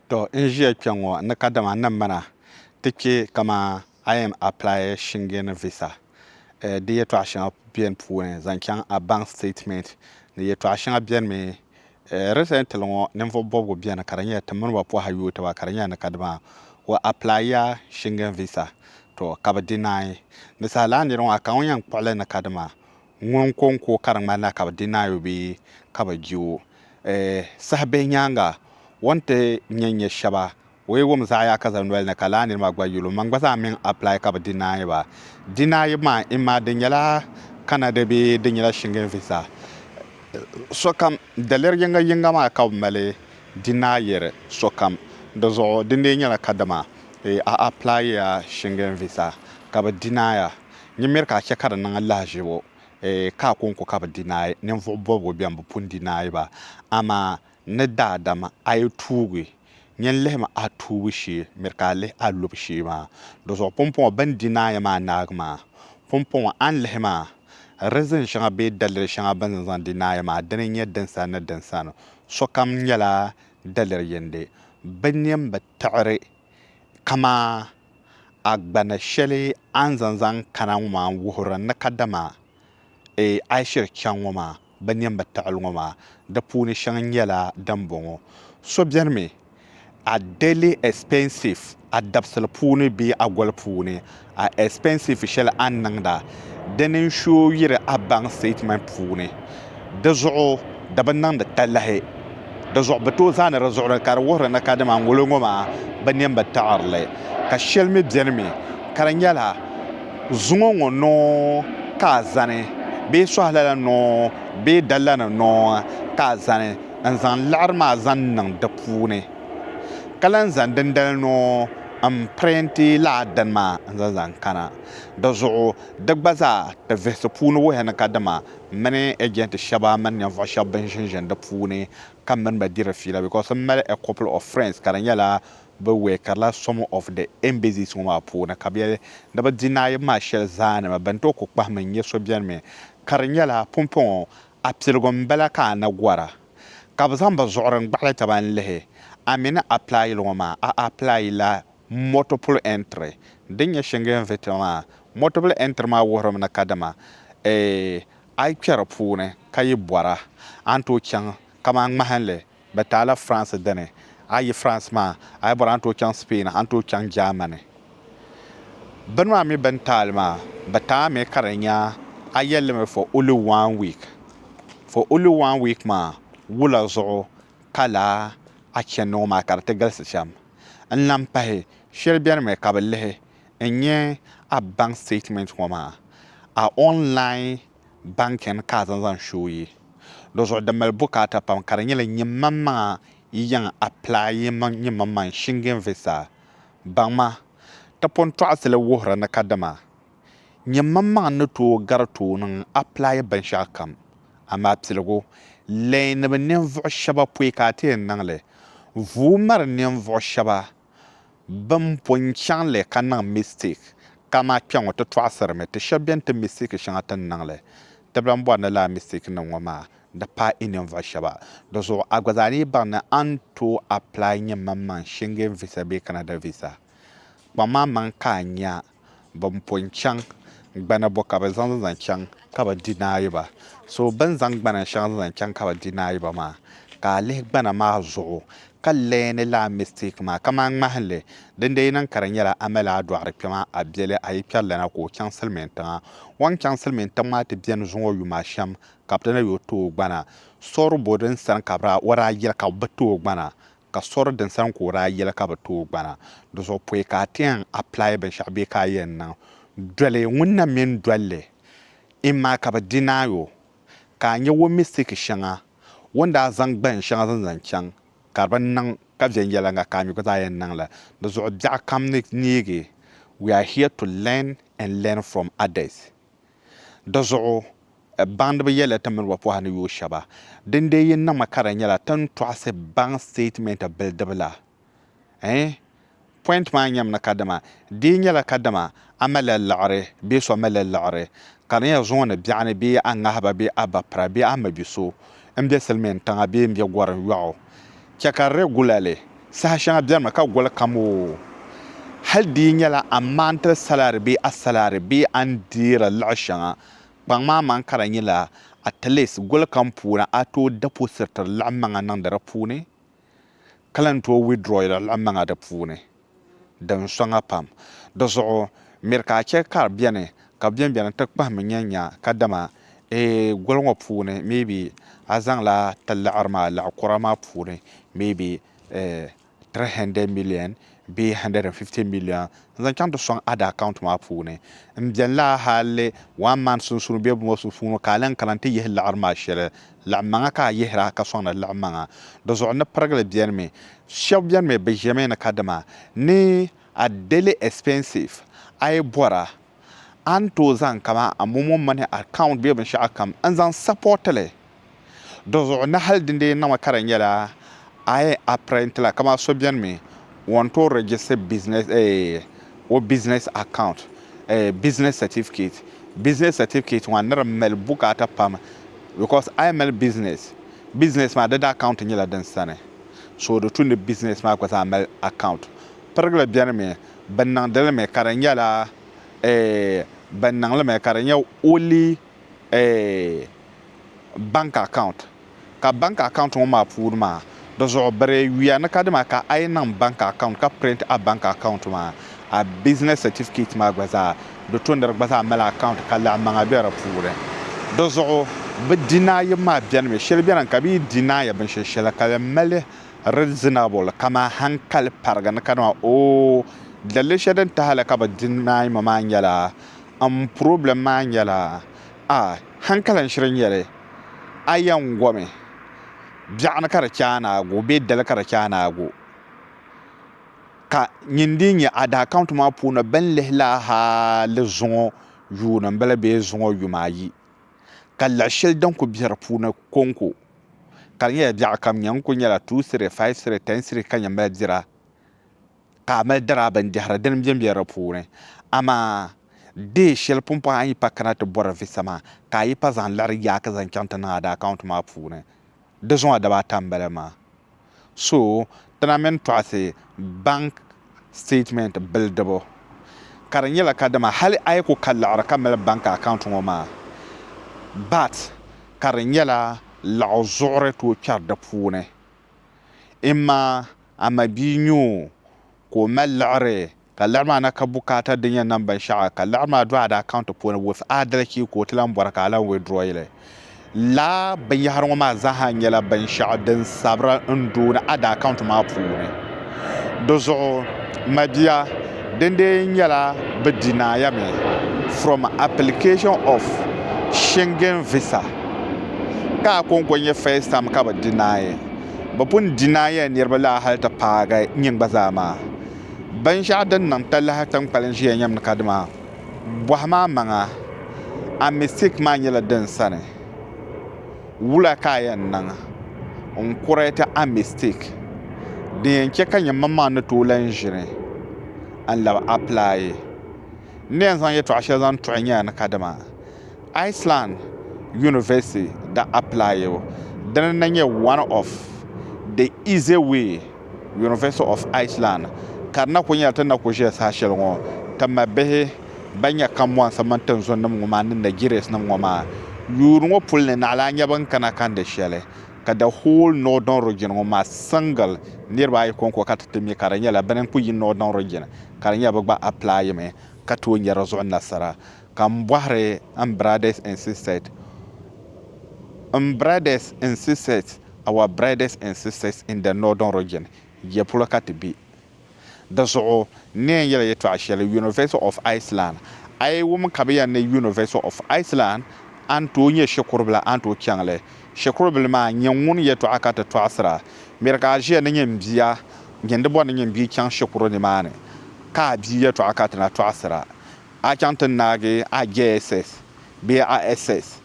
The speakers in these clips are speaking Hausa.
To in ʒiya kpɛŋŋo ni kadama ni mana ti kpɛ kama a yɛn apply Schengen visa di yɛltɔɣa shɛŋa biɛni puuni zaŋ chɛŋ a bank statement ni yɛltɔɣa shɛŋa biɛni mi recently ŋo ninvuɣu bobgu biɛni ka di nyɛla ti mini ba pɔha yootiba ka di nyɛla ni kadama o apply ya Schengen visa to ka bi deny ni sahala nira ŋo a ka ŋo yɛn kpuɣili ni kadama ŋun konko ka di ŋmanila ka bi deny o bee ka bi ji o saha bihi nyaanga o ni ti nyɛ shɛba o yi wum zaɣ yaaka za nolini ka laa niri maa gba yɛli o man gba zaa mini apply ka bi deny ba deny maa imaa di nyɛla Canada bee di nyɛla Schengen visa sokam daliri yinga yinga maa ka bi mali denyiri sokam di zuɣu di lee nyɛla kadama a apply ya Schengen visa ka bi denyya nyɛ miri ka a chɛ ka di niŋ lahaʒibu ka a konko ka bi deny ninvuɣu bobgu biɛni bi pun deny ba amaa ni daadam a yi tuugi nyɛn lihimi a tuubu shee miri ka a lihi a lubu shee maa di zuɣu pumpɔŋɔ bin deny maa naagi maa pumpɔŋɔ a ni lihi maa reason shɛŋa bee daliri shɛŋa bin zaŋ deny maa dini n nyɛ din sani ni din sani sokam nyɛla daliri yindi bi nin bi taɣari kama agbana shɛli a ni zaŋ kana ŋɔ maa n wuhuri ni kadama a yi shiri chɛŋ ŋɔ maa bi nin bi taɣali ŋɔ maa di puuni shɛŋa nyɛla din bɔŋɔ so biɛni mi a daily expensive a dabisili puuni bee a goli puuni a expensive shɛli a ni niŋda dini n shoo yiri a bank statement puuni di zuɣu di bi niŋdi talahi di zuɣu bi tooi zaani di zuɣu ka di wuhiri ni kadama ŋolo ŋɔ maa bi nin bi taɣarili ka shɛli mi biɛni mi ka di nyɛla zuŋɔ ŋɔ noo ka a zani bee sɔhilala noo bee dala ni noo ka a zani n zaŋ laɣari maa zaŋ niŋ di puuni ka lahi zaŋ dindali noo n pirinti laa dini maa n zaŋ kana di zuɣu di gba zaa ti vihisi puuni wuhi ni kadama mini agent shɛba mini ninvuɣu shɛba bin ʒinʒini di puuni ka mini ba diri fiila because n mali a couple of friends ka di nyɛla bi weekarila some of the embassies ŋɔ maa puuni ka bi ni bi deny maa shɛli zaanimi bin tooi ku kpahimi n nyɛ so biɛni mi ka di nyɛla pumpɔŋɔ a piligu n bala ka a na gɔra ka bi zaŋ bi zuɣuri n gbaɣali taba n lihi a mini apply ŋɔ maa a apply la multiple entry din nyɛ Schengen visa maa multiple entry maa wuhurimi ni kadama a yi kpɛri puuni ka yi bɔra a ni tooi chaŋ kamani ŋmahinli bi taala France dini a yi France maa a yi bɔra a ni tooi chaŋ Spain a ni tooi chaŋ Germany bini maa mi bin taali maa bi taami ka di nya a yɛlimi for only 1 week maa wula zuɣu ka laa a chɛni ŋɔ maa ka di ti galisi shɛm n lan pahi shɛli biɛni mi ka bi lihi n nyɛ a bank statement ŋɔ maa a online banking ka a zaŋ shoo yi di zuɣu di mali bukaata pam ka di nyɛla nyimmaŋmaŋa yɛn apply nyimmaŋmaŋ Schengen visa baŋma ti pun tɔɣasili wuhiri ni kadama nyimmaŋmaŋ ni tooi gari tooi niŋ apply binshaɣu kam amaa piligu leenimi ninvuɣu shɛba pɔi ka a ti yɛn niŋli vuu mari ninvuɣu shɛba bin pun chaŋli ka niŋ mistake kama kpɛŋɔ ti tɔɣasirimi ti shɛba biɛni ti mistake shɛŋa ti ni niŋli ti bi lan bɔri ni laa mistake nim ŋɔ maa di paai ninvuɣu shɛba di zuɣu a gba zaa ni baŋ ni a ni tooi apply nyimmaŋmaŋ Schengen visa bee Canada visa kpaŋ maa ka a nya bin pun chaŋ gbana bɔ ka bi zaŋ chaŋ ka bi deny ba so bin zaŋ gbana shɛŋa zaŋ chaŋ ka bi deny ba maa ka a lihi gbana maa zuɣu ka leeni laa mistake maa kamani ŋmahinli din dee niŋ ka di nyɛla a mali a dɔɣiri kpɛma a biɛli a yi kpɛri lana ka o chaŋ silmiin tiŋa o ni chaŋ silmiin tiŋ maa ti biɛni zuŋɔ yuma shɛm ka bi ti na yi o too gbana sɔribɔ din sani ka o daa yɛli ka bi too gbana ka sɔri din sani ka o daa yɛli ka bi too gbana di zuɣu pɔi ka a ti yɛn apply binshaɣu bee ka a yɛn niŋ dɔli ŋun na mini dolli imaa ka bi deny o ka a nyɛ o mistake shɛŋa o ni daa zaŋ gbaŋ shɛŋa zaŋ chaŋ ka bi niŋ ka viɛnyɛlinga ka a mi gba zaa yɛn niŋli di zuɣu biɛɣu kam ni neegi we are here to learn and learn from others di zuɣu baŋdibi yɛli ti mini bi pɔha ni yooi shɛba din dee yin niŋmi ka di nyɛla tin tɔɣisi bank statement bilidibu la point maa nyɛmi ni kadama dee nyɛla kadama a malila laɣari bee so malila laɣari ka di nyɛla zuŋɔ ni biɛɣu ni bee a ŋahaba bee a bapira bee a mabiso n bɛ silmiin tiŋa bee n bɛ gorim yɔɣu chɛ ka regularly sahashanga biarma ka gol kamo hal di nyala amanta salary be asalary be andira lashanga bangma man karanyila at least gol kampuna ato deposit lamanga nan da rapune kalan to withdraw lamanga da pune dan songa pam dozo merka che kar biane ka bian takpa menya kadama golongo pune maybe azang la talarma la kurama pune maybe 300 million be 150 million zan kan to song ada account ma pune mbian la halle one man sun be mo sun funu kalan kalante yeh la arma shere la manga ka yehra ka song la manga do zo na pragle bien me shab bien me be jamais na kadama ni a daily expensive ay bora anto zan kama amumun mani account be ban sha akam an zan support le do zo na hal dinde na makaran yala ay apprent la kama so bien me want to register business or business account business certificate one never mel book at pam because I am business ma da account nyala dan sane so do tun business ma ko sa mel account pergle bien me banang dele me karan yala banang le me karanya only bank account ka bank account mo ma pour ma do zo bare wiya na kadema ka ay nan bank account ka print a bank account ma a business certificate ma gbaza do to nder gbaza mala account ka la manga bera pour do zo be dinaye ma bien me shel bien ka bi dinaye ben shel ka male reasonable kama hankal parga na kanwa o dalle shedan ta halaka ba dinaye ma manyala am problem manyala hankalan shirin yare ayan gome bi'ana kara chana go be dal kara chana go ka nyindi ada account ma puna ben lehla ha le zongo yuna mbele be zongo yumayi kala shel dan ko biar puna konko kanya bi'a kam nyan ko nyala 2 sire 5 sire 10 sire kanya mbel dira ka mal dara ban dihra den biar puna ama de shel pompa ayi pakana to bora visama ka yi pa zan lar ya ka zan kyanta na ada account ma puna de zon adaba tambale ma so tanamen twase bank statement buildable karanyela kadama hali ay ko kallara kamel bank account ngoma but karanyela la zore to charda pune imma ama binyu ko malare kallarma na kabukata dinya number sha kallarma do ada account pune with adalaki ko tilan baraka ala withdraw ile la ban yi har ma zaha nyala ban sha'adin sabra ndo na ada account ma pune dozo madia dende nyala bedina ya me from application of Schengen visa ka kon ye first time ka deny ba pun deny ne bala halta paga nyin bazama ban sha'adin nan talla tan palan shi yam kadma wahma manga a mistake ma nyala den sane wula kayan nan on kureta a mistake den ke kan yamma ma na tolan jire an la apply ne zan yeto ashe zan tonya na kadama Iceland University da apply yo dan nan ye one of the easy way University of Iceland karna ko nyata na ko je sa shelgo tamma behe banya kamwan samantan zon na mu manin da gires na mu ma yurungo pulne na ala nyaban kana kan da shele ka the whole northern region ma single nearby konko katata mi karanya la banen ku yin northern region karanya ba apply me ka to nyara zo nasara kam bahre am brothers and sisters our brothers and sisters in the northern region ye puloka to be da so ne yele yeto ashele University of Iceland ai woman kabiya ne University of Iceland anto nye shekurubla anto kyangle shekurubla ma nyenwun yeto akata to asra merka je ne nyembia ngende bo ne nyembi kyan shekuru ne mane ka bi yeto akata na to asra a kyantan nage a JSS BASS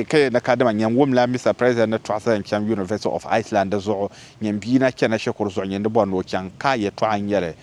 ke na kadama nyenwum la Mr President na to asra kyan University of Iceland zo nyembi na kyana shekuru zo nyende bo no kyan ka yeto anyere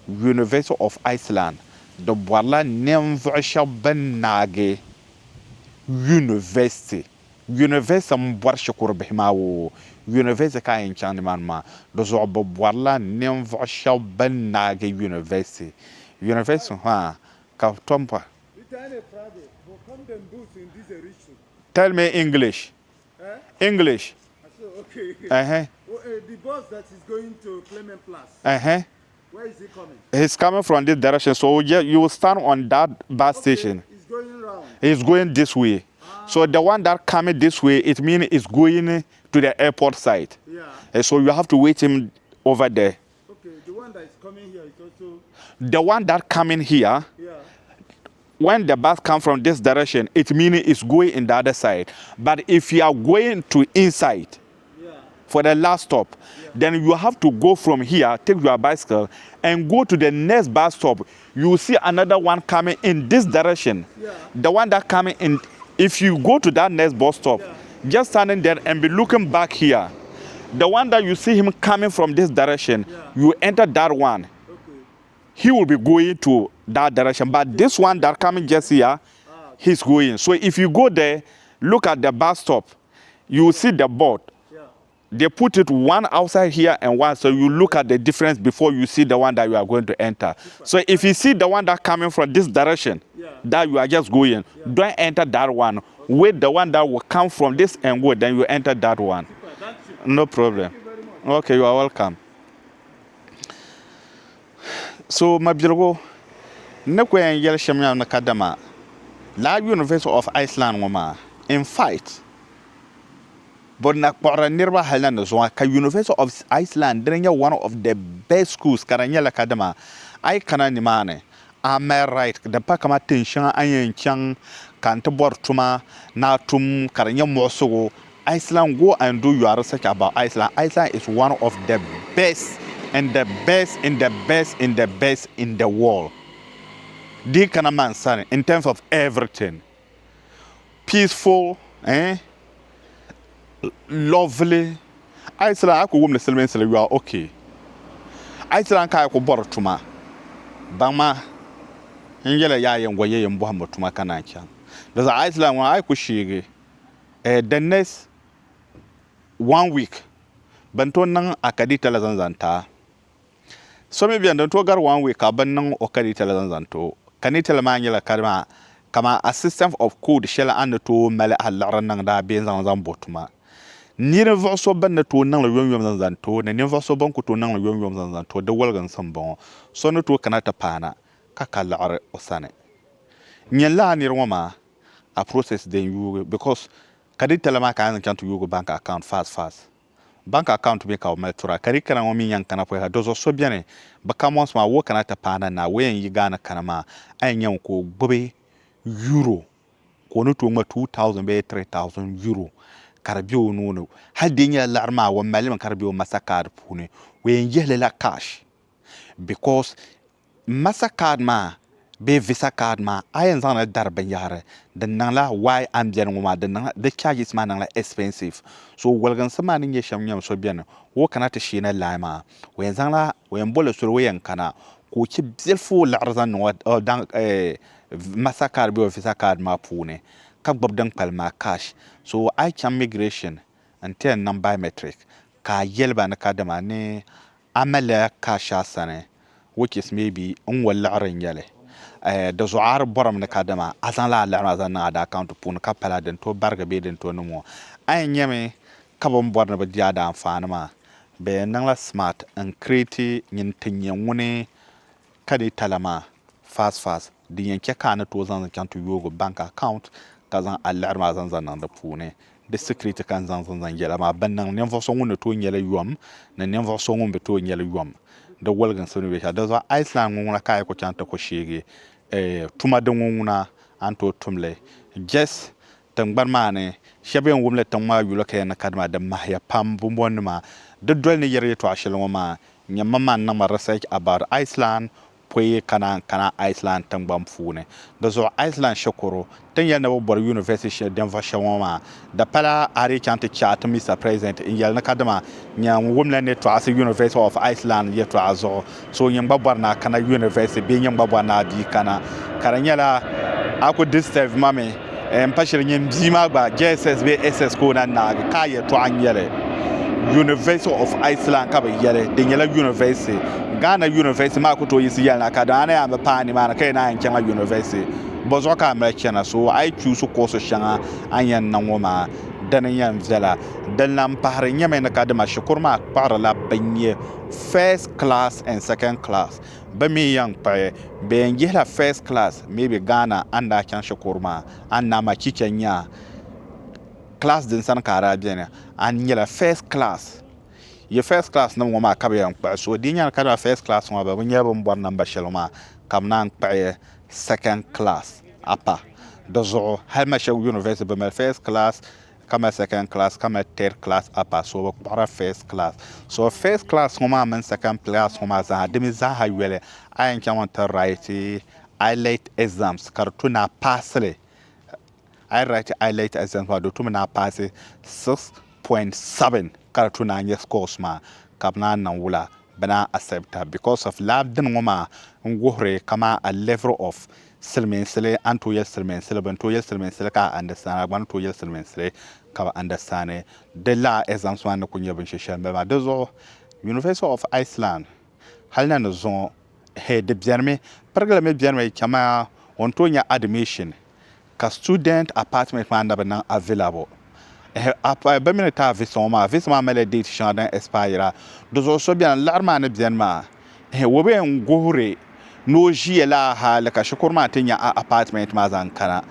University of Iceland do bola nemvo shaban nage University university mbor shukuru bihmawo university ka yin chang man ma do zo bo borla nem vo shaw ban na ge university ha ka tompa tell me English. English. Okay. The bus that is going to Clement Plus. Where is he coming? He's coming from this direction. So yeah, you will stand on that bus station. He's going around. He's going this way. So the one that coming this way, it means it's going to the airport side. Yeah. And so you have to wait him over there. Okay. The one that is coming here is also. The one that coming here. Yeah. When the bus comes from this direction, it means it's going in the other side. But if you are going to inside for the last stop, then you have to go from here, take your bicycle, and go to the next bus stop. You will see another one coming in this direction. The one that coming in, if you go to that next bus stop, just standing there and be looking back here. The one that you see him coming from this direction, you enter that one. He will be going to that direction. But this one that coming just here, he's going. So if you go there, look at the bus stop, you will see the board. They put it one outside here and one, so you look at the difference before you see the one that you are going to enter. So if you see the one that coming from this direction, that you are just going, don't enter that one. Wait the one that will come from this and go, then you enter that one. No problem. Okay, you are welcome. So my beautiful, nekwe yel shamya na kadama. La University of Iceland wama. In fact, but na kwara nirba halana zo ka University of Iceland drenya one of the best schools karanya la kadama. Ai kana ni mane. Am I right? The pa kama tension ayen chang kan to bor tuma na tum karanya moso. Iceland, go and do your research about Iceland. Iceland is one of the best and the best in the best in the best in the world. The kind of man, son, in terms of everything. Peaceful, lovely. Iceland, I could woman the you are okay. Iceland, I could borrow to ma. Bama, Ingela Yay and Waye and Bohamo to my Kanachan. There's Iceland where I could shige. The next 1 week, Banton nang akadi telazanzanta. So maybe and don't go 1 week, abanang okadi telazanto. Kanitela manuela karma, kama assistant of code shell and to mele alaranang da benzan botuma. Near so ban the two nang yum than to, and never so bonko to nang yum than to the Welgan Sambon, so no to kanata pana, kakala osane. Nyala near wama, a process then you because. Kadi telema ka kan to yugo bank account fast. Bank account make our metura. Kadi kana ngomi yang kana poe dozo so biane. Baka mons ma wo kana ta pana na we yi gana kana ma anya ko bobe euro. Ko no to ma 2000 be 3000 euro. Karbio no. Hadinya larma wa malim karbio masakar pune. We yele la cash. Because masakar ma be visa card ma ayen zana darben yare the nangla why am jenwa the charges man nangla expensive so welgan sama ni sham nyam so bian wo kana ta shi na lama we zana we mbole so we yankana ko ci belfo larzan no dan masakar be visa card ma pune ka gbabdan palma cash so I can migration until non biometric ka yelba na kadama ne amala cash asane which is maybe on wala ran yale da zuar boram na kadama azan la azan na da account pun ka pala den to barga be den to no mo ay nyame ka bom borna ba dia da amfana ma be nan la smart and create nyin tinyen woni kadi talama fast di yanke kana to zan kan to yogo bank account ka zan alarma zan nan da pune de security kan zan yela ma bannan nem fo so woni to nyela yom na nem fo so won be to nyela yom da walgan sunu be da zo Iceland ngona kai ko chanta ko shege tuma de ngona anto tumle just tangbar mane shebe ngumle tangma yulo kay na kadma da mahya pam bumbon ma de dol ne yere to ashelo ma nyamma man na research about Iceland poye kana Iceland tangbam fune da zo Iceland shokoro tan yel na bor university Denver shawama da pala ari chante chat Mr President in yel na kadama nyam wumla ne to as University of Iceland ye to azo so nyam babbar na kana university be nyam babbar na bi kana karanyala ako disturb mame Pashir nyem bima ba JSS be SS ko na ka ye to anyele University of Iceland ka ba yele de nyela University Ghana University ma ko to yisi yala ka da na ya pa ni ma na kai na yankin University bozo ka ma kena so ai choose course shanga anyan nan woma dan yan zela dan lam pahre nyame na ka da ma shukurma par la banye first class and second class ba mi yang pa be ngila first class maybe Ghana anda kan shukurma anna ma kikenya class din san kara biene an nyela first class ye first class na ngoma ka be pa so di nyal ka da first class ngoma ba nya bo mbor namba shelma kam nan pa second class apa dozo hal ma shaw university ba ma first class kama second class kama third class apa so para first class so first class ngoma man second class ngoma za demi za ha wele ayan kan wanta right IELTS exams kartuna passle I write IELTS exam for do to na pass 6.7 kartuna nye scores ma kapna na wula bana accept because of lab din ngoma ngore kama a level of silmensele and 2 years silmensele ban 2 years silmensele ka understand ban 2 years silmensele ka understand de la exams man ko nyebin sheshan ba dozo University of Iceland halna no zo he de biarme pargala me biarme kama on to nya admission ka student apartment man na available ba mi ta visa ma mele date shandan expire dozo so bien l'arma ne bien ma wo be ngore no jiela ha la ka shukurma tinya apartment ma zan kana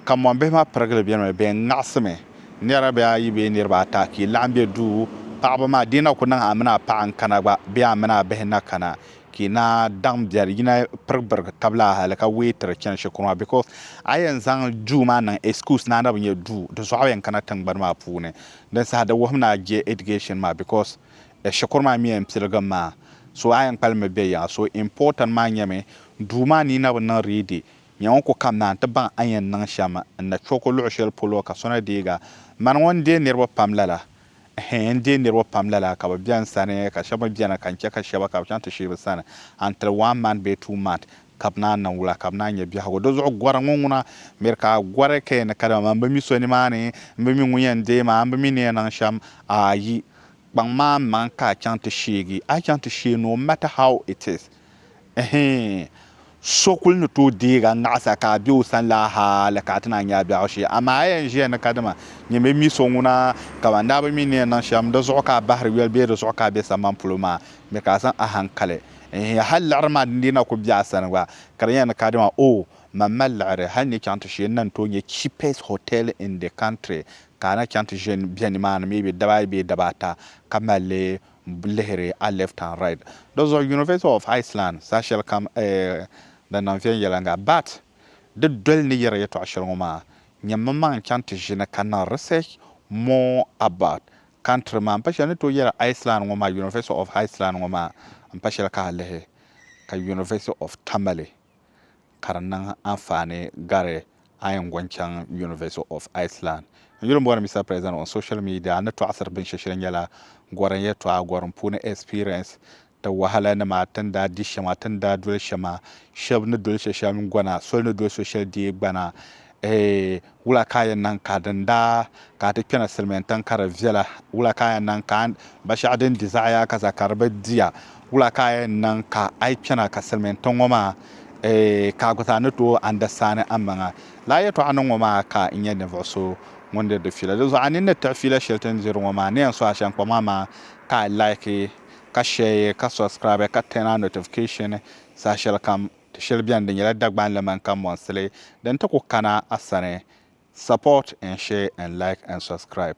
kam be ma pragle bien me be ngasme nera be ayi be nirba ta ki lambe du pa ma dina ko nan amna pa an kana ba be amna be na kana na dam biar yina perber tabla halaka waiter ken shukuma because ayan zang juma nan excuse na na bunye du do so ayen kana tangbar ma pune dan sa da wahna je education ma because shukuma mi em silga ma so ayan palme be ya so important ma nyame duma ni na ban ready nyaw ko kam nan taban ayan nan shama na chokolo shel polo ka sona diga man wonde nirbo pamlala hende nirwa pamlala ka bian sane ka shaba biana kan ke ka shaba ka chanta shi sana entre 1 man be 2 man kapna na wula kapna nya bi hago dozo gwara nguna merka gwara ke na kada ma mi so ni mane mi nguyen de ma mi ne nan sham ayi bang ma man ka chanta shigi I chanta shi no matter how it is sokul no to diga ngasa ka bi usan la ha la ka tana nya bi awshi ama ayen je na kadama nye me mi so nguna ka wanda ba mi ne nan sham do zo ka bahri wel be do zo ka be saman pluma me ka san a hankale hal arma dina ko bi asan wa karya na kadama o mamal are hal ni chanta shi nan to nye cheapest hotel in the country kana chanta je bien man me be dabai be dabata kamale lehere a left and right those are University of Iceland social come dan nan fiyan yelanga but the dol ni yere to ashiroma nyamma man chante jina kana research more about country man pasha to yere Iceland ngoma University of Iceland ngoma pasha ka lehe ka University of Tamale karannan amfane gare ayin gwancan University of Iceland yuru mbona Mr. President on social media na to asar bin shishirin yala gwaran ya to a gwaran pune experience da wahala na matan da dishe matan da dole shama shab na dole shamin gwana sol na dole social di gbana wula kayan nan ka danda ka ta kena silmentan kara vela wula kayan nan ka bashadin desire ka zakarba dia wula kayan nan ka ai kena ka silmentan goma ka guta na to understand amanga la ya to anan goma ka inye ne so wanda da fila da zo anin na ta fila shelton zero goma ne so a shan kwa mama ka like ka share ka subscribe ka turn on notification sa shel kam shel bian da yala dagban le man kam monsle dan ta ko kana asane support and share and like and subscribe.